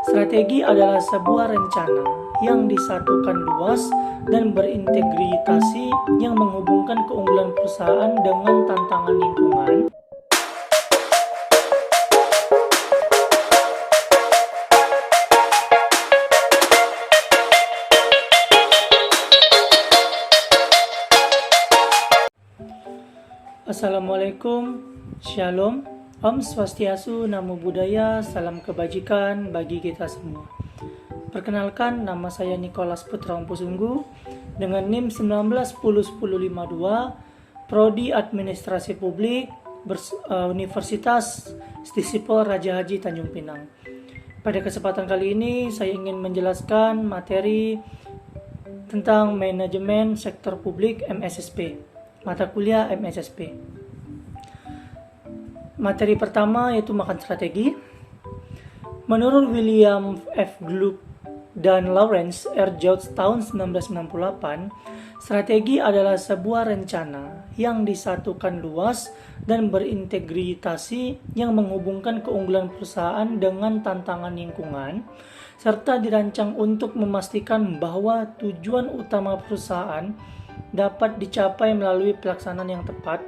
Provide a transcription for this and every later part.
Strategi adalah sebuah rencana yang disatukan luas dan berintegrasi yang menghubungkan keunggulan perusahaan dengan tantangan lingkungan. Assalamualaikum, Shalom, Om Swastiastu, Namo Buddhaya, salam kebajikan bagi kita semua. Perkenalkan, nama saya Nicholas Putra Ompusunggu dengan NIM 19101052, Prodi Administrasi Publik, Universitas Istisipol Raja Haji Tanjung Pinang. Pada kesempatan kali ini saya ingin menjelaskan materi tentang manajemen sektor publik MSSP, mata kuliah MSSP. Materi pertama yaitu makan strategi. Menurut William F. Gluck dan Lawrence R. George tahun 1998, strategi adalah sebuah rencana yang disatukan luas dan berintegrasi yang menghubungkan keunggulan perusahaan dengan tantangan lingkungan, serta dirancang untuk memastikan bahwa tujuan utama perusahaan dapat dicapai melalui pelaksanaan yang tepat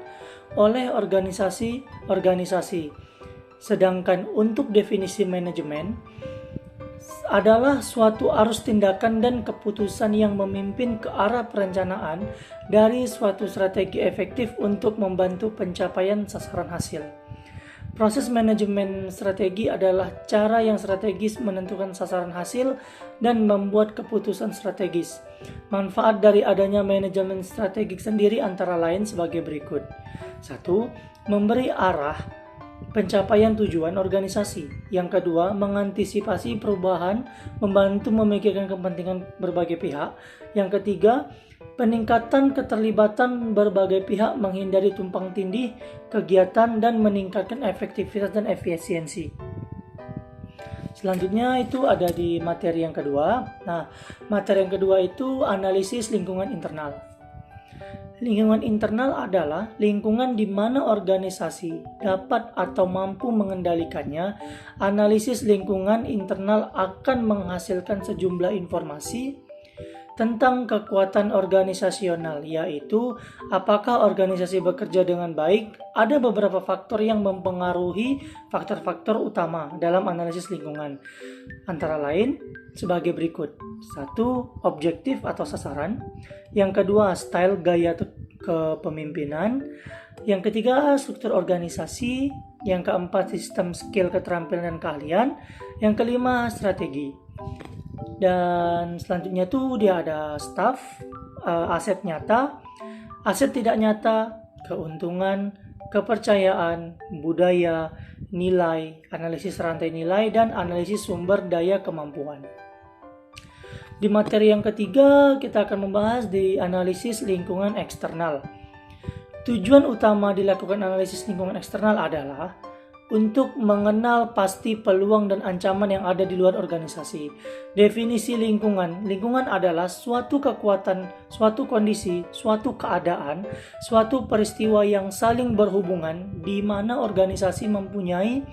oleh organisasi. Sedangkan untuk definisi manajemen adalah suatu arus tindakan dan keputusan yang memimpin ke arah perencanaan dari suatu strategi efektif untuk membantu pencapaian sasaran hasil. Proses manajemen strategi adalah cara yang strategis menentukan sasaran hasil dan membuat keputusan strategis. Manfaat dari adanya manajemen strategik sendiri antara lain sebagai berikut. 1. Memberi arah pencapaian tujuan organisasi. Yang kedua, mengantisipasi perubahan, membantu memikirkan kepentingan berbagai pihak. Yang ketiga, peningkatan keterlibatan berbagai pihak, menghindari tumpang tindih kegiatan dan meningkatkan efektivitas dan efisiensi. Selanjutnya itu ada di materi yang kedua. Nah, materi yang kedua itu analisis lingkungan internal. Lingkungan internal adalah lingkungan di mana organisasi dapat atau mampu mengendalikannya. Analisis lingkungan internal akan menghasilkan sejumlah informasi tentang kekuatan organisasional, yaitu apakah organisasi bekerja dengan baik. Ada beberapa faktor yang mempengaruhi faktor-faktor utama dalam analisis lingkungan, antara lain sebagai berikut. 1. Objektif atau sasaran. Yang kedua, style gaya kepemimpinan. Yang ketiga, struktur organisasi. Yang keempat, sistem skill keterampilan dan keahlian. Yang kelima, strategi. Dan selanjutnya tuh dia ada staff, aset nyata, aset tidak nyata, keuntungan, kepercayaan, budaya, nilai, analisis rantai nilai, dan analisis sumber daya kemampuan. Di materi yang ketiga kita akan membahas di analisis lingkungan eksternal. Tujuan utama dilakukan analisis lingkungan eksternal adalah untuk mengenal pasti peluang dan ancaman yang ada di luar organisasi. Definisi lingkungan. Lingkungan adalah suatu kekuatan, suatu kondisi, suatu keadaan, suatu peristiwa yang saling berhubungan di mana organisasi mempunyai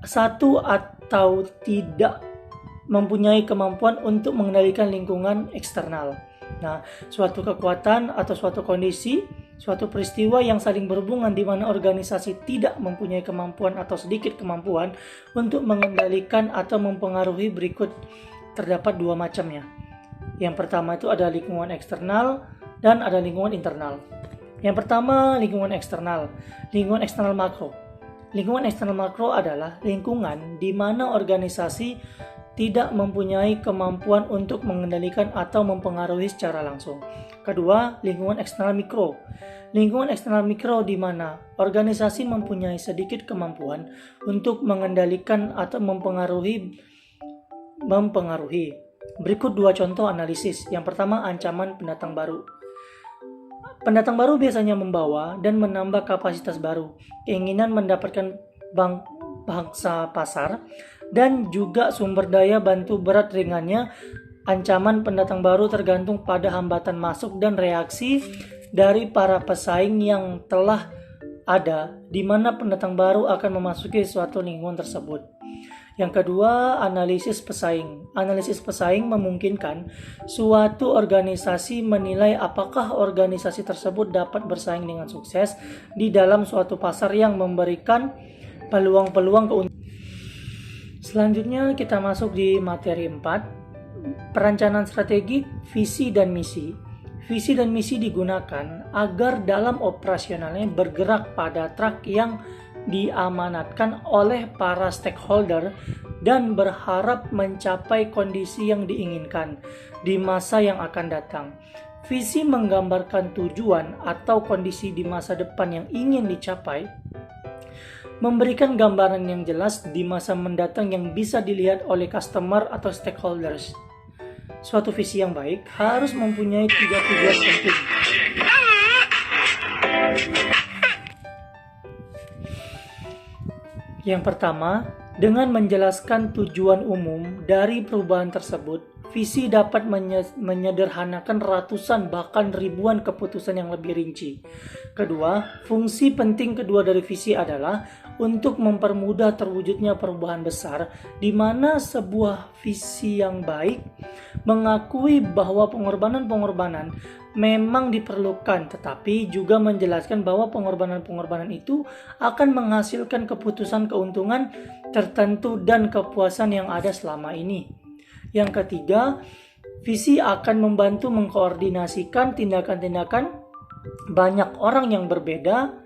satu atau tidak mempunyai kemampuan untuk mengendalikan lingkungan eksternal. Nah, suatu kekuatan atau suatu kondisi, suatu peristiwa yang saling berhubungan di mana organisasi tidak mempunyai kemampuan atau sedikit kemampuan untuk mengendalikan atau mempengaruhi berikut. Terdapat dua macamnya. Yang pertama itu ada lingkungan eksternal dan ada lingkungan internal. Yang pertama, lingkungan eksternal. Lingkungan eksternal makro. Lingkungan eksternal makro adalah lingkungan di mana organisasi tidak mempunyai kemampuan untuk mengendalikan atau mempengaruhi secara langsung. Kedua, lingkungan eksternal mikro. Lingkungan eksternal mikro di mana organisasi mempunyai sedikit kemampuan untuk mengendalikan atau mempengaruhi. Berikut dua contoh analisis. Yang pertama, ancaman pendatang baru. Pendatang baru biasanya membawa dan menambah kapasitas baru, keinginan mendapatkan bangsa pasar, dan juga sumber daya bantu berat ringannya. Ancaman pendatang baru tergantung pada hambatan masuk dan reaksi dari para pesaing yang telah ada, di mana pendatang baru akan memasuki suatu lingkungan tersebut. Yang kedua, analisis pesaing. Analisis pesaing memungkinkan suatu organisasi menilai apakah organisasi tersebut dapat bersaing dengan sukses di dalam suatu pasar yang memberikan peluang-peluang keuntungan. Selanjutnya kita masuk di materi 4, perencanaan strategik, visi dan misi. Visi dan misi digunakan agar dalam operasionalnya bergerak pada track yang diamanatkan oleh para stakeholder dan berharap mencapai kondisi yang diinginkan di masa yang akan datang. Visi menggambarkan tujuan atau kondisi di masa depan yang ingin dicapai, memberikan gambaran yang jelas di masa mendatang yang bisa dilihat oleh customer atau stakeholders. Suatu visi yang baik harus mempunyai 3 tujuan penting. Yang pertama, dengan menjelaskan tujuan umum dari perubahan tersebut, visi dapat menyederhanakan ratusan bahkan ribuan keputusan yang lebih rinci. Kedua, fungsi penting kedua dari visi adalah untuk mempermudah terwujudnya perubahan besar, di mana sebuah visi yang baik mengakui bahwa pengorbanan-pengorbanan memang diperlukan, tetapi juga menjelaskan bahwa pengorbanan-pengorbanan itu akan menghasilkan keputusan keuntungan tertentu dan kepuasan yang ada selama ini. Yang ketiga, visi akan membantu mengkoordinasikan tindakan-tindakan banyak orang yang berbeda,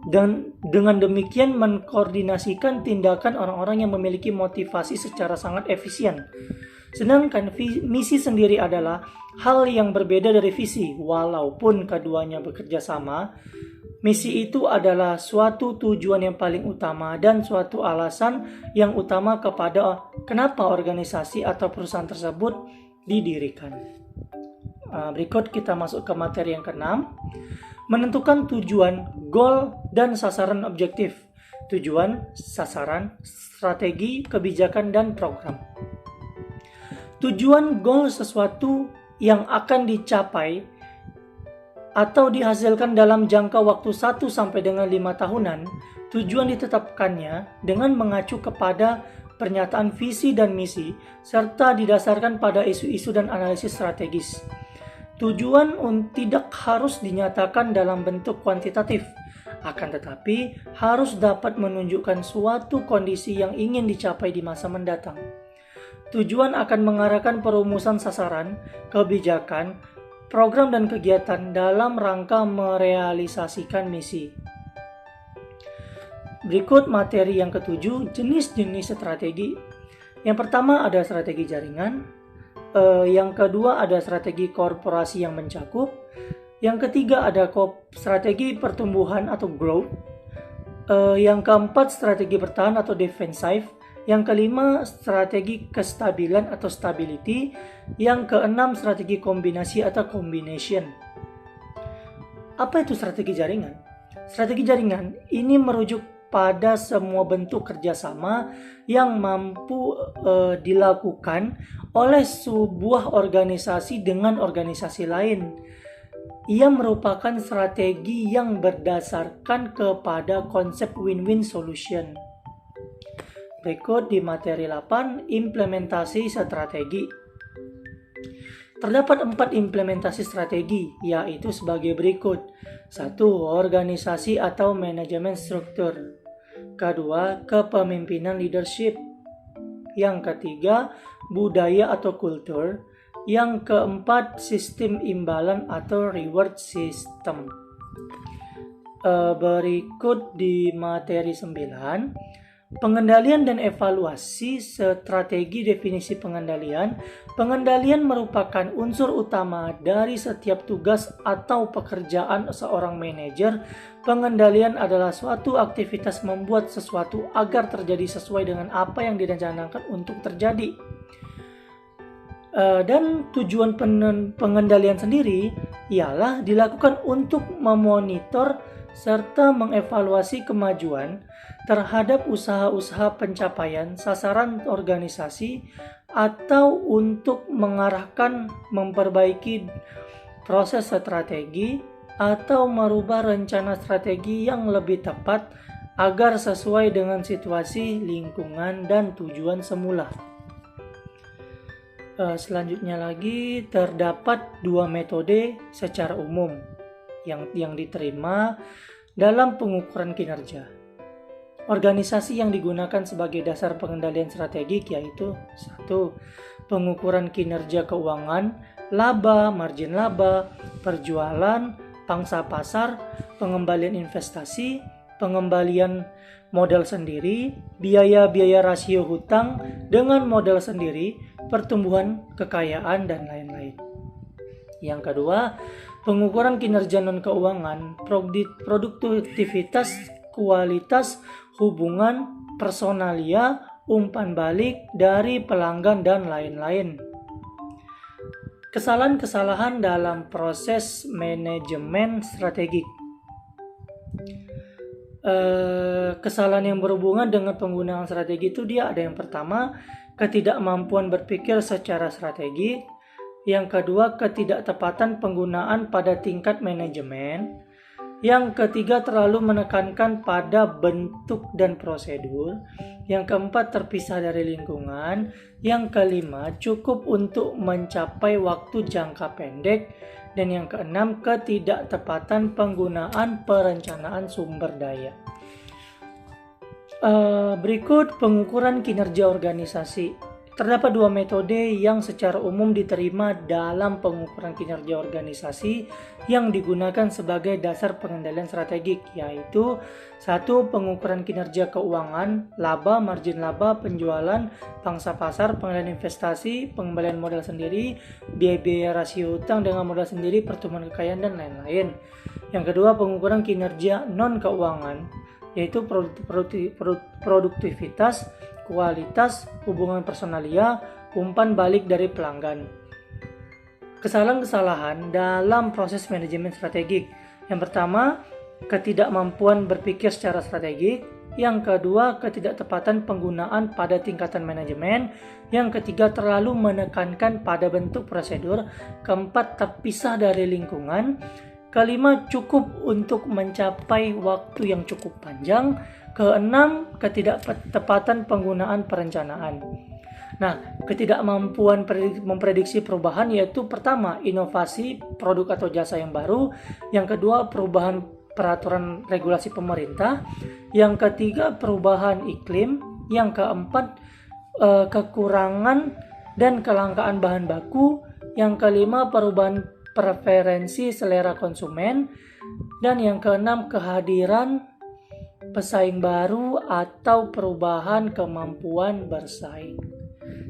dan dengan demikian mengkoordinasikan tindakan orang-orang yang memiliki motivasi secara sangat efisien. Sedangkan misi sendiri adalah hal yang berbeda dari visi. Walaupun keduanya bekerja sama, misi itu adalah suatu tujuan yang paling utama dan suatu alasan yang utama kepada kenapa organisasi atau perusahaan tersebut didirikan. Berikut kita masuk ke materi yang ke-6. Menentukan tujuan, goal, dan sasaran objektif. Tujuan, sasaran, strategi, kebijakan, dan program. Tujuan goal sesuatu yang akan dicapai atau dihasilkan dalam jangka waktu 1 sampai dengan 5 tahunan. Tujuan ditetapkannya dengan mengacu kepada pernyataan visi dan misi serta didasarkan pada isu-isu dan analisis strategis. Tujuan tidak harus dinyatakan dalam bentuk kuantitatif, akan tetapi harus dapat menunjukkan suatu kondisi yang ingin dicapai di masa mendatang. Tujuan akan mengarahkan perumusan sasaran, kebijakan, program dan kegiatan dalam rangka merealisasikan misi. Berikut materi yang ke-7, jenis-jenis strategi. Yang pertama ada strategi jaringan. Yang kedua ada strategi korporasi yang mencakup. Yang ketiga ada strategi pertumbuhan atau growth. Yang keempat strategi bertahan atau defensive. Yang kelima strategi kestabilan atau stability. Yang keenam strategi kombinasi atau combination. Apa itu strategi jaringan? Strategi jaringan ini merujuk pada semua bentuk kerjasama yang mampu dilakukan oleh sebuah organisasi dengan organisasi lain. Ia merupakan strategi yang berdasarkan kepada konsep win-win solution. Berikut di materi 8, implementasi strategi. Terdapat 4 implementasi strategi, yaitu sebagai berikut. 1. Organisasi atau manajemen struktur. Kedua, kepemimpinan leadership. Yang ketiga, budaya atau kultur. Yang keempat, sistem imbalan atau reward system. Berikut di materi 9, pengendalian dan evaluasi strategi. Definisi pengendalian. Pengendalian merupakan unsur utama dari setiap tugas atau pekerjaan seorang manajer. Pengendalian adalah suatu aktivitas membuat sesuatu agar terjadi sesuai dengan apa yang direncanakan untuk terjadi. Dan tujuan pengendalian sendiri ialah dilakukan untuk memonitor serta mengevaluasi kemajuan terhadap usaha-usaha pencapaian sasaran organisasi atau untuk mengarahkan, memperbaiki proses strategi atau merubah rencana strategi yang lebih tepat agar sesuai dengan situasi, lingkungan, dan tujuan semula. Selanjutnya lagi, terdapat dua metode secara umum yang diterima dalam pengukuran kinerja. Organisasi yang digunakan sebagai dasar pengendalian strategik yaitu 1. Pengukuran kinerja keuangan, laba, margin laba, perjualan, pangsa pasar, pengembalian investasi, pengembalian modal sendiri, biaya-biaya rasio hutang dengan modal sendiri, pertumbuhan kekayaan, dan lain-lain. Yang kedua, pengukuran kinerja non-keuangan, produktivitas, kualitas, hubungan, personalia, umpan balik dari pelanggan, dan lain-lain. Kesalahan-kesalahan dalam proses manajemen strategik. Kesalahan yang berhubungan dengan penggunaan strategi itu dia ada yang pertama, ketidakmampuan berpikir secara strategi. Yang kedua, ketidaktepatan penggunaan pada tingkat manajemen. Yang ketiga, terlalu menekankan pada bentuk dan prosedur. Yang keempat, terpisah dari lingkungan. Yang kelima, cukup untuk mencapai waktu jangka pendek. Dan yang keenam, ketidaktepatan penggunaan perencanaan sumber daya. Berikut pengukuran kinerja organisasi. Terdapat dua metode yang secara umum diterima dalam pengukuran kinerja organisasi yang digunakan sebagai dasar pengendalian strategik, yaitu 1. Pengukuran kinerja keuangan, laba, margin laba, penjualan, pangsa pasar, pengendalian investasi, pengembalian modal sendiri, biaya rasio hutang dengan modal sendiri, pertumbuhan kekayaan, dan lain-lain. Yang kedua, pengukuran kinerja non-keuangan, yaitu produktivitas, kualitas, hubungan personalia, umpan balik dari pelanggan. Kesalahan-kesalahan dalam proses manajemen strategik. Yang pertama, ketidakmampuan berpikir secara strategik. Yang kedua, ketidaktepatan penggunaan pada tingkatan manajemen. Yang ketiga, terlalu menekankan pada bentuk prosedur. Keempat, terpisah dari lingkungan. Kelima, cukup untuk mencapai waktu yang cukup panjang. Keenam, ketidaktepatan penggunaan perencanaan. Nah, ketidakmampuan memprediksi perubahan yaitu pertama, inovasi produk atau jasa yang baru. Yang kedua, perubahan peraturan regulasi pemerintah. Yang ketiga, perubahan iklim. Yang keempat, kekurangan dan kelangkaan bahan baku. Yang kelima, perubahan preferensi selera konsumen. Dan yang keenam, kehadiran pesaing baru atau perubahan kemampuan bersaing.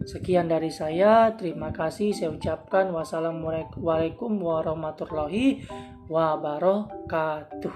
Sekian dari saya, terima kasih saya ucapkan. Wassalamualaikum warahmatullahi wabarakatuh.